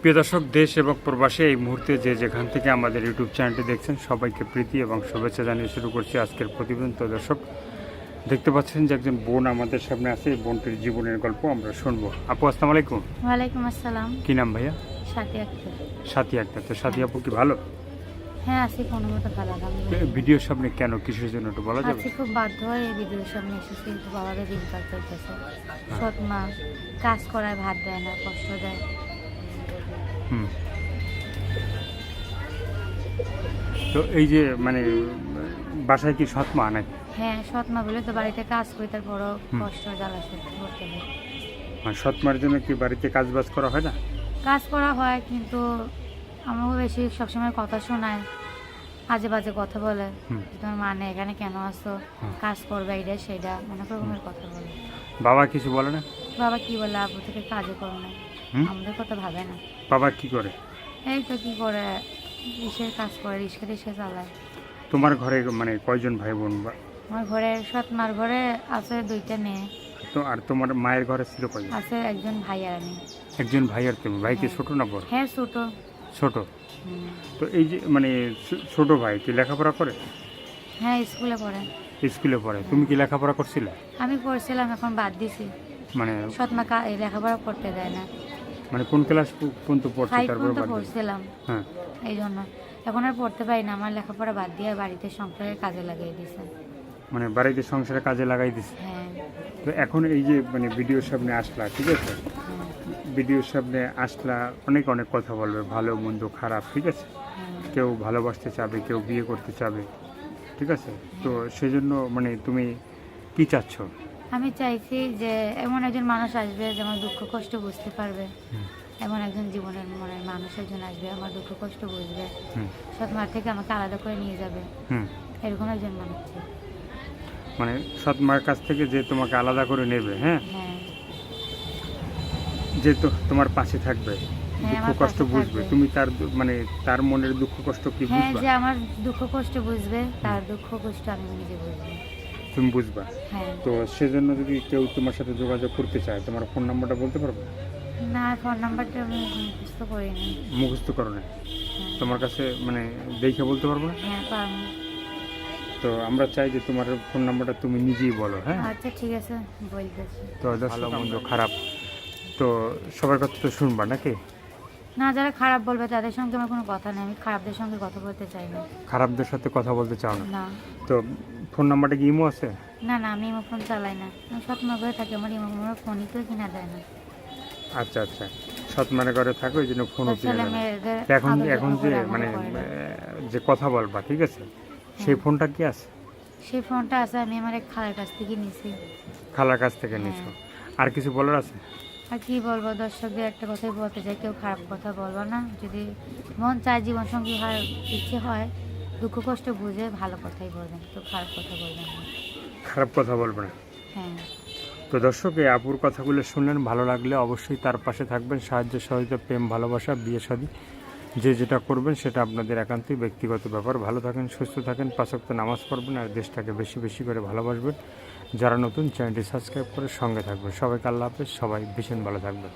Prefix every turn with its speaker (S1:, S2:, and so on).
S1: প্রিয় দর্শক, দেশ এবং প্রবাসে এই মুহূর্তে যে যেখান থেকে আমাদের ইউটিউব চ্যানেলটি দেখছেন সবাইকে প্রীতি এবং শুভেচ্ছা জানিয়ে শুরু করছি আজকের প্রতিবেদন। তো দর্শক, দেখতে পাচ্ছেন যে একজন বোন আমাদের সামনে আছে। এই বোনটির জীবনের গল্প আমরা শুনবো। আপু, আসসালামু আলাইকুম।
S2: ওয়ালাইকুম আসসালাম।
S1: কি নাম ভাইয়া?
S2: সাথী আক্তার।
S1: সাথী আক্তার। তো সাথী আপু কি ভালো?
S2: হ্যাঁ, আছি কোনো মতো ভালো।
S1: ভিডিওর সামনে কেন, কিসের জন্য একটু বলা যাবে?
S2: আছি খুব বাধ্য হয়ে এই ভিডিওর সামনে এসেছি। একটু বাবাদের দিনকাল চলতেছে। সৎ মা কাজ করায়, ভাত দেয় না, কষ্ট দেয়।
S1: তো এই যে মানে বাসায় কি সৎ মা নাকি?
S2: হ্যাঁ, সৎ মা বলে তো বাড়িতে কাজ করি, তারপরও কষ্ট জ্বালা করতে হয়।
S1: মানে সৎ মার জন্য কি বাড়িতে কাজ বাজ করা হয় না?
S2: কাজ করা হয়, কিন্তু আমাকে বেশি সবসময় কথা শোনায়, আজে বাজে কথা বলে। তোমার মানে এখানে কেন আসো, কাজ করবে, এইটা সেইটা অনেক রকমের কথা বলে।
S1: বাবা কিছু বলে না?
S2: বাবা কি বলে, আবু থেকে কাজে করো না, আমাদের কথা ভাবে না।
S1: বাবা কি করে?
S2: এই তো কি করে, রিক্সার কাজ করে, রিক্সা চালায়।
S1: তোমার ঘরে মানে কয়জন ভাই বোন?
S2: আমার ঘরে সৎ মার ঘরে আছে 2টা মেয়ে।
S1: তো আর তোমার মায়ের ঘরে ছিল কয়জন?
S2: আছে একজন ভাই আর আমি।
S1: একজন ভাই আর তুমি। ভাই কি ছোট না বড়?
S2: হ্যাঁ, ছোট।
S1: ছোট। তো এই যে মানে ছোট ভাই কি লেখাপড়া করে?
S2: হ্যাঁ, স্কুলে পড়ে।
S1: স্কুলে পড়ে। তুমি কি লেখাপড়া করছিলে?
S2: আমি পড়ছিলাম, এখন বাদ দিছি।
S1: মানে
S2: সৎ মা লেখাপড়া করতে দেয় না।
S1: মানে কোন ক্লাস পর্যন্ত পড়ছো?
S2: 5
S1: তারপর
S2: পর্যন্ত
S1: বাদ দিলে?
S2: পড়ছিলাম।
S1: হ্যাঁ।
S2: এই জন্য এখন আর পড়তে পারি না। আমার লেখাপড়া বাদ দিয়ে বাড়িতে সংসারের কাজে লাগিয়ে দিছে।
S1: মানে বাড়িতে সংসারে কাজে লাগাই দিছে।
S2: হ্যাঁ।
S1: তো এখন এই যে মানে ভিডিওর সামনে আসলা, ঠিক আছে? ভিডিওর সামনে আসলা, অনেক অনেক কথা বলবে, ভালো মন্দ খারাপ, ঠিক আছে? কেউ ভালোবাসতে চাবে, কেউ বিয়ে করতে চাবে, ঠিক আছে? তো সেজন্য মানে তুমি কি চাচ্ছ?
S2: আমি চাইছি যে এমন একজন মানুষ আসবে যে আমার দুঃখ কষ্ট বুঝতে পারবে। এমন একজন জীবনের মনের মানুষ একজন আসবে, আমার দুঃখ কষ্ট বুঝবে, সৎ মার থেকে আমাকে আলাদা করে নিয়ে যাবে। এরকম একজন মানুষ চাই।
S1: মানে সৎ মার কাছ থেকে যে তোমাকে আলাদা করে নেবে, হ্যাঁ,
S2: হ্যাঁ,
S1: যে তো তোমার পাশে থাকবে,
S2: হ্যাঁ,
S1: দুঃখ
S2: আমার
S1: কষ্ট
S2: পাশে
S1: বুঝবে।
S2: থাকবে।
S1: তুমি তার মানে তার মনের দুঃখ কষ্ট কি
S2: হ্যাঁ,
S1: বুঝবা?
S2: যে আমার দুঃখ কষ্ট বুঝবে, তার দুঃখ কষ্ট আমি নিজে বুঝবো।
S1: তুমি বুঝবা।
S2: হ্যাঁ।
S1: তো সেজন্য যদি কেউ তোমার সাথে যোগাযোগ করতে চায়, তোমার ফোন নাম্বারটা বলতে পারবে?
S2: না, ফোন নাম্বারটা আমি মুখস্থ করিনি।
S1: মুখস্থ করো না? তোমার কাছে মানে দেখে বলতে পারবো না?
S2: হ্যাঁ, পারবো।
S1: তো আমরা চাই যে তোমার ফোন নাম্বারটা তুমি নিজেই বলো। হ্যাঁ,
S2: আচ্ছা, ঠিক আছে, বলতেছি।
S1: তো ভালো মন্দ খারাপ তো সবার কথা তো শুনবা নাকি?
S2: না, যারা খারাপ বলবে তাদের সঙ্গে আমার কোনো কথা নেই। আমি খারাপদের সঙ্গে কথা বলতে চাই না।
S1: খারাপদের সাথে কথা বলতে চাও না?
S2: না।
S1: তো ফোন নাম্বারটা কি ইমো আছে?
S2: না, না, আমি ফোন চালাই না। আমি সৎ মা ঘরে থাকি, আমার আমার ফোনই তো কিনা দেয় না।
S1: আচ্ছা আচ্ছা, সৎ মানে করে থাকো, এই জন্য ফোনও কিনে
S2: ছেলে
S1: দেবে।
S2: মেয়েদের
S1: এখন এখন যে মানে যে কথা বলবা, ঠিক আছে, সেই ফোনটা কি আছে?
S2: সেই ফোনটা আছে, আমি আমার এক খালার কাছ থেকে নিয়েছি।
S1: খালার কাছ থেকে নিছো? আর কিছু বলার আছে?
S2: আর কি বলবো, দর্শকদের একটা কথাই বলতে চাই, কেউ খারাপ কথা বলবো না। যদি মন চায় জীবনসঙ্গী হওয়ার ইচ্ছে হয়, দুঃখ কষ্ট বুঝে ভালো কথাই বলবেন, কেউ খারাপ কথা বলবেন না।
S1: খারাপ কথা বলবে না?
S2: হ্যাঁ।
S1: তো দর্শক, এই আপুর কথাগুলো শুনলেন, ভালো লাগলে অবশ্যই তার পাশে থাকবেন। সাহায্য সহযোগিতা, প্রেম ভালোবাসা, বিয়ে শাদী যে যেটা করবেন সেটা আপনাদের একান্তই ব্যক্তিগত ব্যাপার। ভালো থাকেন, সুস্থ থাকেন, 5 ওয়াক্ত নামাজ পড়বেন, আর দেশটাকে বেশি বেশি করে ভালোবাসবেন। যারা নতুন, চ্যানেলটি সাবস্ক্রাইব করে সঙ্গে থাকবেন। সবাইকে আল্লাহ হাফেজ। সবাই ভীষণ ভালো থাকবেন।